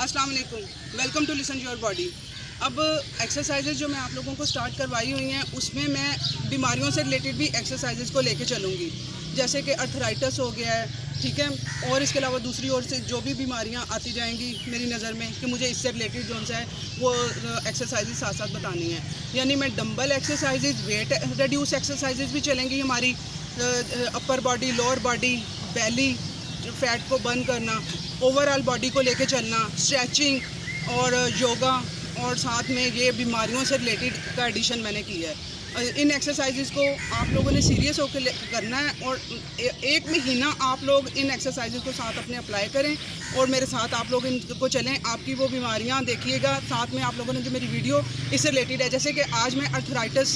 अस्सलाम वालेकुम, welcome to listen your body. अब एक्सरसाइजेज जो मैं आप लोगों को स्टार्ट करवाई हुई हैं उसमें मैं बीमारियों से रिलेटेड भी एक्सरसाइजेज को लेके चलूँगी, जैसे कि अर्थराइटिस हो गया है, ठीक है। और इसके अलावा दूसरी ओर से जो भी बीमारियां आती जाएंगी मेरी नज़र में कि मुझे इससे रिलेटेड जो है वो एक्सरसाइजेज साथ साथ बतानी है। यानी मैं dumbbell exercises, weight reduce exercises भी चलेंगी हमारी, upper body, lower body, belly fat को बर्न करना, ओवरऑल बॉडी को लेके चलना, स्ट्रेचिंग और योगा, और साथ में ये बीमारियों से रिलेटेड का एडिशन मैंने किया है। इन एक्सरसाइजेज़ को आप लोगों ने सीरियस होकर करना है और एक महीना आप लोग इन एक्सरसाइजेज़ को साथ अपने अप्लाई करें और मेरे साथ आप लोग इनको चलें। आपकी वो बीमारियां देखिएगा। साथ में आप लोगों ने जो मेरी वीडियो इससे रिलेटेड है, जैसे कि आज मैं अर्थराइटिस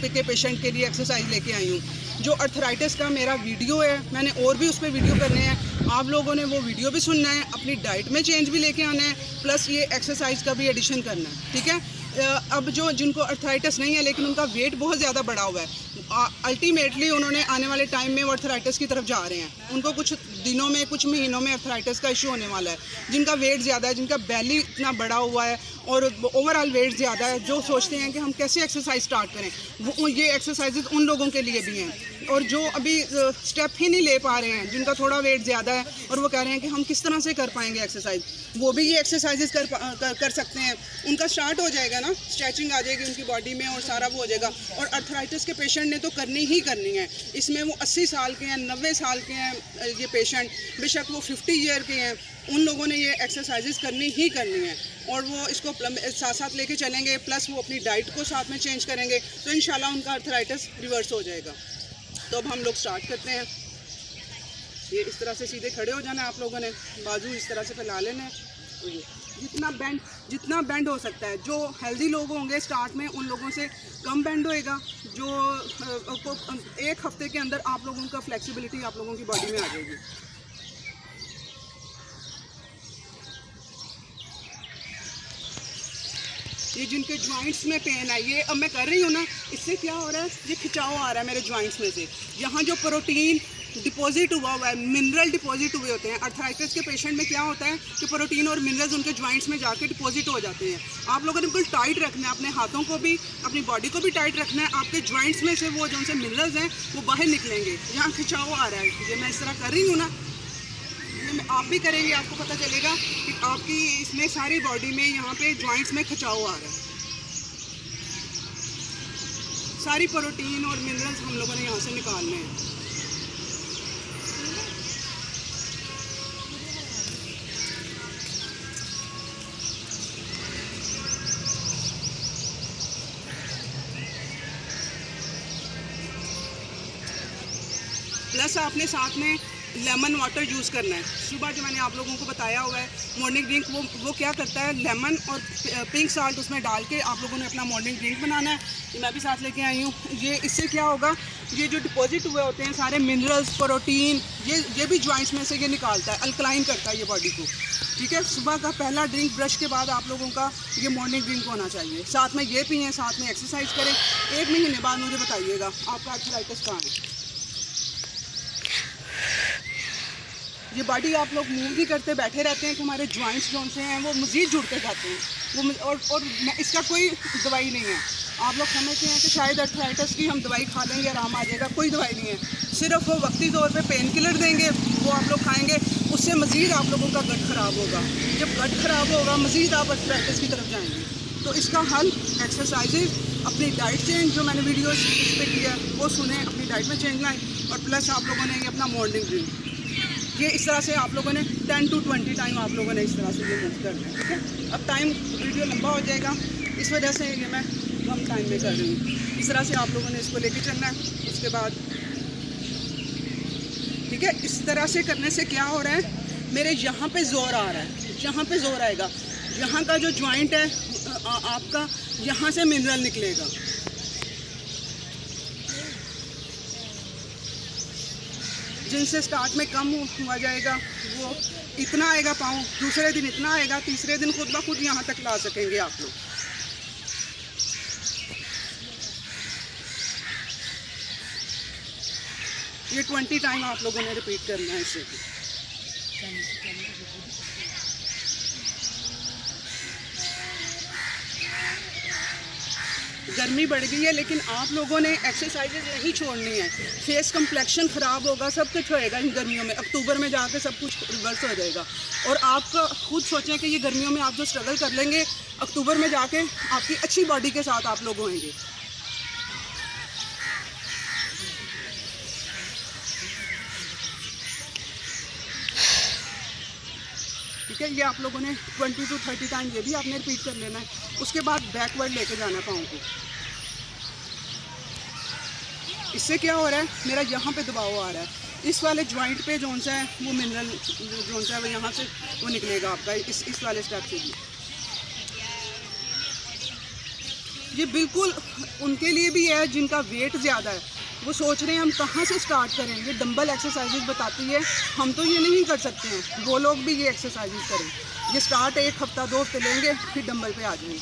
के पेशेंट के लिए एक्सरसाइज लेके आई हूँ। जो अर्थराइटिस का मेरा वीडियो है, मैंने और भी उस पर वीडियो करने हैं, आप लोगों ने वो वीडियो भी सुनना है, अपनी डाइट में चेंज भी लेके आना है, प्लस ये एक्सरसाइज का भी एडिशन करना है, ठीक है। अब जो जिनको अर्थराइटिस नहीं है लेकिन उनका वेट बहुत ज़्यादा बढ़ा हुआ है, अल्टीमेटली उन्होंने आने वाले टाइम में वो अर्थराइटिस की तरफ जा रहे हैं। उनको कुछ दिनों में, कुछ महीनों में अर्थराइटिस का इशू होने वाला है। जिनका वेट ज़्यादा है, जिनका बेली इतना बड़ा हुआ है और ओवरऑल वेट ज़्यादा है, जो सोचते हैं कि हम कैसे एक्सरसाइज स्टार्ट करें, वो ये एक्सरसाइजेज उन लोगों के लिए भी हैं। और जो अभी स्टेप ही नहीं ले पा रहे हैं, जिनका थोड़ा वेट ज़्यादा है और वो कह रहे हैं कि हम किस तरह से कर पाएंगे एक्सरसाइज, वो भी ये एक्सरसाइजेज कर सकते हैं। उनका स्टार्ट हो जाएगा ना, स्ट्रेचिंग आ जाएगी उनकी बॉडी में और सारा वो हो जाएगा। और अर्थराइटिस के पेशेंट ने तो करनी ही करनी है। इसमें वो 80 साल के हैं, 90 साल के हैं ये पेशेंट, बेशक वो 50 ईयर के हैं, उन लोगों ने ये एक्सरसाइजेज करनी ही करनी है और वो इसको साथ साथ लेके चलेंगे। प्लस वो अपनी डाइट को साथ में चेंज करेंगे तो इंशाल्लाह उनका अर्थराइटिस रिवर्स हो जाएगा। तो अब हम लोग स्टार्ट करते हैं। ये इस तरह से सीधे खड़े हो जाना है आप लोगों ने, बाजू इस तरह से फैला लेना है, जितना बेंड हो सकता है। जो हेल्दी लोग होंगे स्टार्ट में उन लोगों से कम बेंड होएगा। जो एक हफ्ते के अंदर आप लोगों का फ्लेक्सिबिलिटी आप लोगों की बॉडी में आ जाएगी। ये जिनके जॉइंट्स में पेन है, ये अब मैं कर रही हूँ ना, इससे क्या हो रहा है, ये खिंचाव आ रहा है मेरे जॉइंट्स में से। यहाँ जो प्रोटीन डिपॉजिट हुआ है, मिनरल डिपॉजिट हुए होते हैं। अर्थराइटिस के पेशेंट में क्या होता है कि प्रोटीन और मिनरल्स उनके जॉइंट्स में जाके डिपॉजिट हो जाते हैं। आप लोगों ने बिल्कुल टाइट रखना है, अपने हाथों को भी, अपनी बॉडी को भी टाइट रखना है। आपके जॉइंट्स में से वो जो से मिनरल्स हैं वो बाहर निकलेंगे। यहाँ खिंचाव आ रहा है, ये मैं इस तरह कर रही हूँ ना, आप भी करेंगे, आपको पता चलेगा कि आपकी इसमें सारी बॉडी में यहाँ पे जॉइंट्स में खिंचाव आ रहा है। सारी प्रोटीन और मिनरल्स हम लोगों ने यहाँ से निकालने हैं। प्लस आपने साथ में लेमन वाटर यूज़ करना है। सुबह जो मैंने आप लोगों को बताया हुआ है मॉर्निंग ड्रिंक, वो क्या करता है, लेमन और पिंक साल्ट उसमें डाल के आप लोगों ने अपना मॉर्निंग ड्रिंक बनाना है। ये मैं भी साथ लेके आई हूँ। ये इससे क्या होगा, ये जो डिपॉजिट हुए होते हैं सारे मिनरल्स, प्रोटीन, ये भी जॉइंट्स में से ये निकालता है, अल्कलाइन करता है ये बॉडी को, ठीक है। सुबह का पहला ड्रिंक ब्रश के बाद आप लोगों का ये मॉर्निंग ड्रिंक होना चाहिए। साथ में ये पिएँ, साथ में एक्सरसाइज करें। 1 महीने बाद मुझे बताइएगा आपका अर्थराइटिस कहाँ है। ये बॉडी आप लोग मूव भी करते बैठे रहते हैं कि हमारे जॉइंट्स जो से हैं वो मज़ीद जुड़ते जाते हैं। वो और इसका कोई दवाई नहीं है। आप लोग समझते हैं कि शायद अर्थराइटिस की हम दवाई खा लेंगे आराम आ जाएगा, कोई दवाई नहीं है। सिर्फ वो वक्ती तौर पे पेन किलर देंगे, वो आप लोग खाएंगे, उससे मज़ीद आप लोगों का गट ख़राब होगा। जब गट ख़राब होगा मज़ीद आप अर्थराइटिस की तरफ जाएंगे। तो इसका हल एक्सरसाइजेज, अपनी डाइट चेंज, जो मैंने वीडियो इस पर किया वो सुने, अपनी डाइट में चेंज लाएँ। और प्लस आप लोगों ने ये अपना मॉर्निंग ड्रिंक, ये इस तरह से आप लोगों ने 10 to 20 टाइम आप लोगों ने इस तरह से ये मूव करना है, ठीक है। अब टाइम वीडियो लंबा हो जाएगा, इस वजह से ये मैं कम टाइम में कर रही हूँ। इस तरह से आप लोगों ने इसको लेके चलना है। उसके बाद ठीक है, इस तरह से करने से क्या हो रहा है, मेरे यहाँ पे जोर आ रहा है, यहाँ पे जोर आएगा, यहाँ का जो जॉइंट है आपका, यहाँ से मिनरल निकलेगा। जिनसे स्टार्ट में कम हुआ जाएगा वो इतना आएगा पाँव, दूसरे दिन इतना आएगा, तीसरे दिन खुद ब खुद यहाँ तक ला सकेंगे आप लोग। ये 20 टाइम आप लोगों ने रिपीट करना है इसे। गर्मी बढ़ गई है, लेकिन आप लोगों ने एक्सरसाइजेज नहीं छोड़नी है। फेस कम्प्लेक्शन ख़राब होगा, सब कुछ होएगा इन गर्मियों में। अक्टूबर में जाके सब कुछ रिवर्स हो जाएगा। और आपका खुद सोचें कि ये गर्मियों में आप जो स्ट्रगल कर लेंगे, अक्टूबर में जाके आपकी अच्छी बॉडी के साथ आप लोग होंगे। ठीक है, ये आप लोगों ने 20 to 30 टाइम ये भी आपने रिपीट कर लेना है। उसके बाद बैकवर्ड लेके जाना पाँव को। इससे क्या हो रहा है, मेरा यहाँ पे दबाव आ रहा है, इस वाले जॉइंट पे जोन सा है वो मिनरल जोन सा है वो यहाँ से वो निकलेगा आपका इस वाले स्टेप से भी। ये बिल्कुल उनके लिए भी है जिनका वेट ज़्यादा है, वो सोच रहे हैं हम कहाँ से स्टार्ट करें। ये डंबल एक्सरसाइजेज बताती है, हम तो ये नहीं कर सकते हैं, वो लोग भी ये एक्सरसाइजेज करें। ये स्टार्ट 1 हफ्ता 2 हफ्ते लेंगे, फिर डंबल पे आ जाएंगे।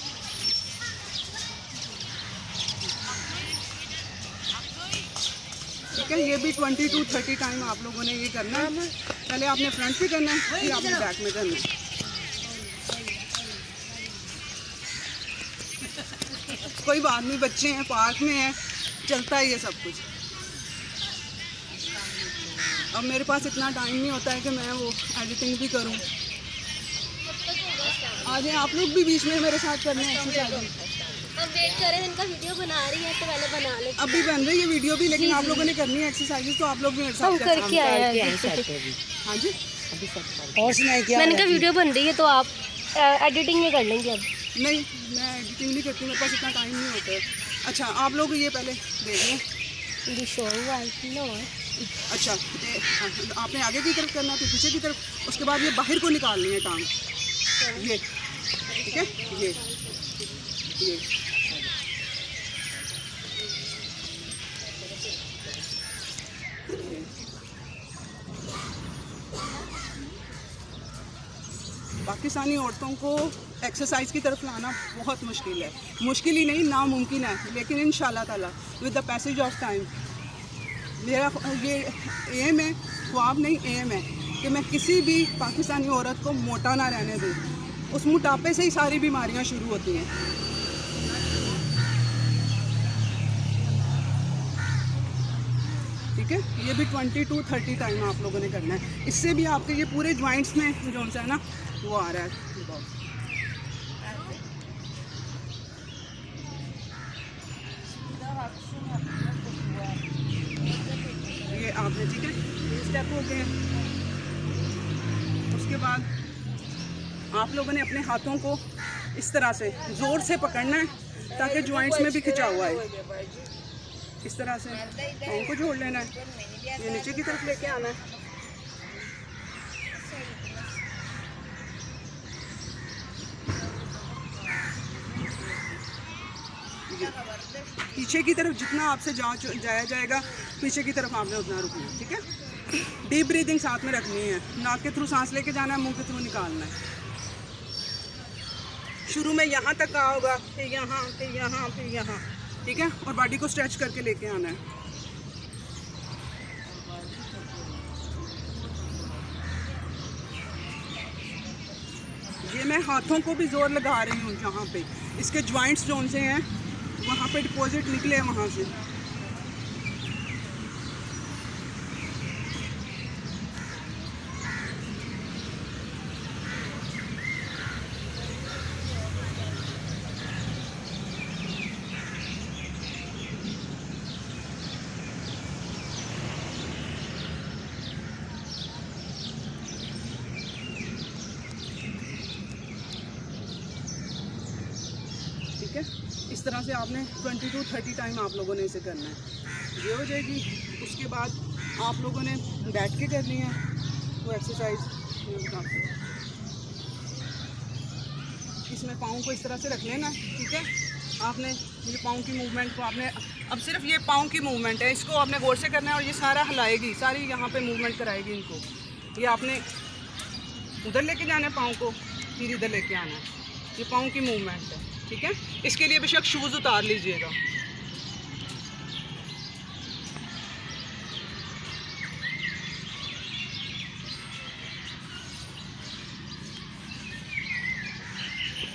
ठीक है, ये भी 20 to 30 टाइम आप लोगों ने ये करना है। पहले आपने फ्रंट पे करना है, फिर आपने बैक में करना है। कोई बात नहीं, बच्चे हैं, पार्क में हैं, चलता है ये सब कुछ। अब मेरे पास इतना टाइम नहीं होता है कि मैं वो एडिटिंग भी करूं। आज आप लोग भी बीच में मेरे साथ करने एक्सरसाइज। अब वेट करें, इनका वीडियो बना रही है तो पहले बना ले। अभी बन रही है वीडियो भी, लेकिन आप लोगों ने करनी है एक्सरसाइज, तो आप लोग भी मेरे साथ करके आए हैं। हाँ जी, और सुनाई क्या? मैंने कहा वीडियो बन रही है तो आप एडिटिंग में कर लेंगे। अब नहीं, मैं एडिटिंग नहीं करती, मेरे पास इतना टाइम नहीं होता है। अच्छा, आप लोग ये पहले देख लें। अच्छा, आपने आगे की तरफ करना है, फिर पीछे की तरफ, उसके बाद ये बाहर को निकालनी है टांग, ये। ठीक है, ये पाकिस्तानी औरतों को एक्सरसाइज की तरफ लाना बहुत मुश्किल है। मुश्किल ही नहीं, नामुमकिन है, लेकिन इंशाल्लाह ताला with the passage of time मेरा ये एम है, ख्वाब नहीं एम है कि मैं किसी भी पाकिस्तानी औरत को मोटा ना रहने दूँ। उस मोटापे से ही सारी बीमारियां शुरू होती हैं। ठीक है, ये भी 20 to 30 टाइम आप लोगों ने करना है। इससे भी आपके ये पूरे जॉइंट्स में जो सा है ना वो आ रहा है। ये आपने, ठीक है, ये स्टेप हो गए। उसके बाद आप लोगों ने अपने हाथों को इस तरह से ज़ोर से पकड़ना है ताकि जॉइंट्स में भी खिंचाव आए। इस तरह से पाँव को जोड़ लेना है, ये नीचे की तरफ लेके आना है। पीछे की तरफ जितना आपसे जाया जाएगा, पीछे की तरफ आपने उतना रुकना है। ठीक है, डीप ब्रीदिंग साथ में रखनी है, नाक के थ्रू सांस लेके जाना है, मुंह के थ्रू निकालना है। शुरू में यहाँ तक का होगा, फिर यहाँ, फिर यहाँ, फिर यहाँ। ठीक है, और बॉडी को स्ट्रेच करके लेके आना है। ये मैं हाथों को भी जोर लगा रही हूँ, जहाँ पे इसके जॉइंट्स जोन से हैं वहाँ पे डिपॉजिट निकले वहाँ से। ठीक है, इस तरह से आपने 20 to 30 टाइम आप लोगों ने इसे करना है। ये हो जाएगी। उसके बाद आप लोगों ने बैठ के करनी है वो एक्सरसाइज। इसमें पाँव को इस तरह से रख लेना। ठीक है, आपने ये पाँव की मूवमेंट को आपने अब सिर्फ ये पाँव की मूवमेंट है, इसको आपने गौर से करना है। और ये सारा हिलाएगी, सारी यहाँ पे मूवमेंट कराएगी इनको। ये आपने उधर लेके जाना है पाँव को, फिर इधर लेके आना है। ये पाँव की मूवमेंट है। ठीक है, इसके लिए बेशक शूज़ उतार लीजिएगा।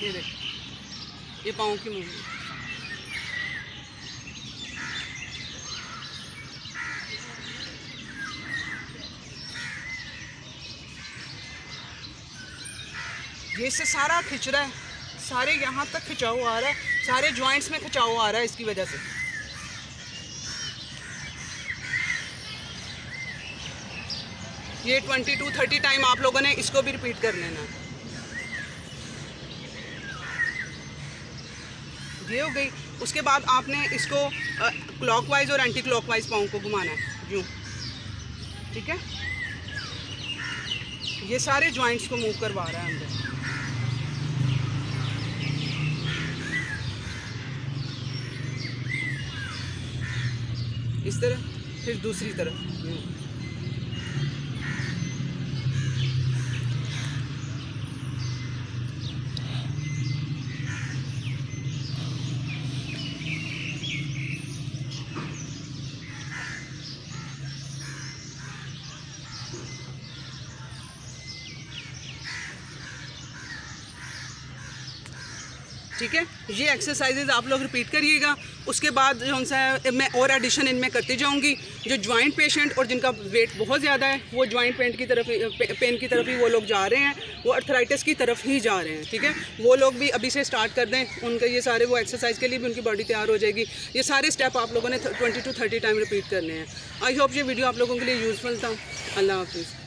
ये देख, ये पाँव की मूवमेंट। ये से सारा खिंच रहा है, सारे यहाँ तक खिंचाव आ रहा है, सारे जॉइंट्स में खिंचाव आ रहा है इसकी वजह से। ये 20-30 टाइम आप लोगों ने इसको भी रिपीट कर लेना। ये हो गई। उसके बाद आपने इसको क्लॉकवाइज और एंटी क्लॉकवाइज पाँव को घुमाना है यूँ, ठीक है। ये सारे जॉइंट्स को मूव करवा रहा है अंदर। इस तरह, फिर दूसरी तरफ यूँ। ठीक है, ये एक्सरसाइजेज आप लोग रिपीट करिएगा। उसके बाद जो सा मैं और एडिशन इनमें करती जाऊंगी। जो जॉइंट पेशेंट और जिनका वेट बहुत ज़्यादा है वो जॉइंट पेन की तरफ ही वो लोग जा रहे हैं, वो अर्थराइटिस की तरफ ही जा रहे हैं, ठीक है। वो लोग भी अभी से स्टार्ट कर दें, उनका ये सारे वो एक्सरसाइज के लिए भी उनकी बॉडी तैयार हो जाएगी। ये सारे स्टेप आप लोगों ने 20 to 30 टाइम रिपीट करने हैं। आई होप ये वीडियो आप लोगों के लिए यूज़फुल था। अल्लाह हाफिज़।